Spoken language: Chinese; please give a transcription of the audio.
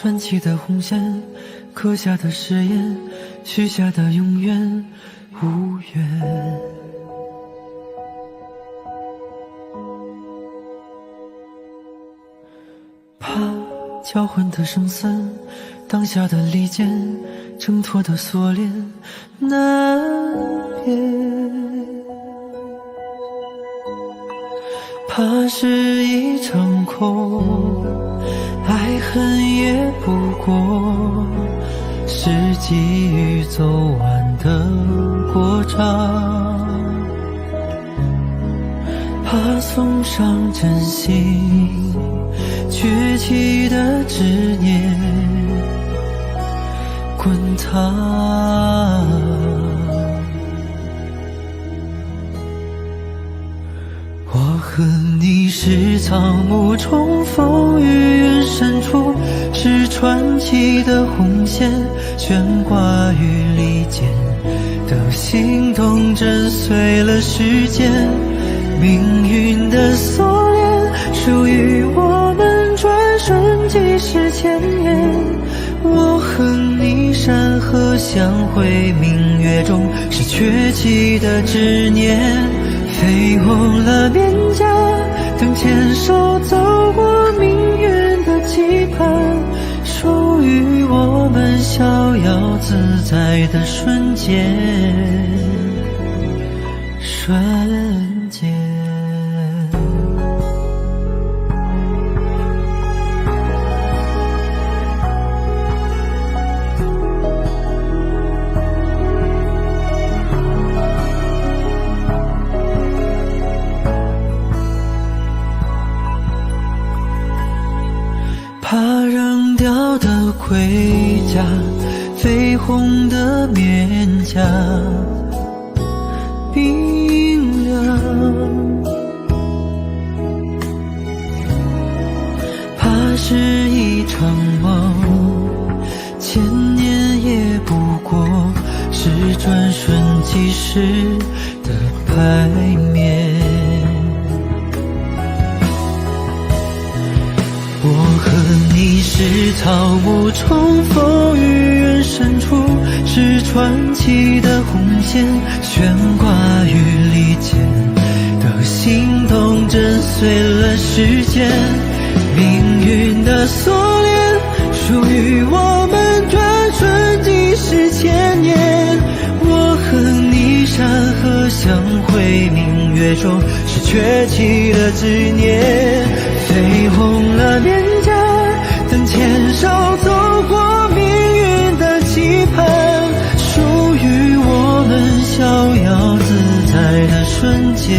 传奇的红线，刻下的誓言，许下的永远无缘。怕交换的生死，当下的利剑，挣脱的锁链难辨。怕是一场空，爱恨也不过是机遇走完的过场。怕送上真心，崛起的执念滚烫。我和你是草木重逢于云深处，是传奇的红线，悬挂于利剑的心动震碎了时间。命运的锁链属于我们，转瞬即逝千年。我和你山河相会，明月中是崛起的执念。绯红了面颊，等牵手走过命运的期盼，属于我们逍遥自在的瞬间，瞬间。怕扔掉的盔甲，绯红的面颊冰凉。怕是一场梦，千年也不过是转瞬即逝的拍面。我和你是草木重逢于云深处，是传奇的红线，悬挂于利剑的心动震碎了时间。命运的锁链属于我们，转瞬即逝千年。我和你山河相会，明月中是崛起的执念。绯红了面颊，等牵手走过命运的期盼，属于我们逍遥自在的瞬间。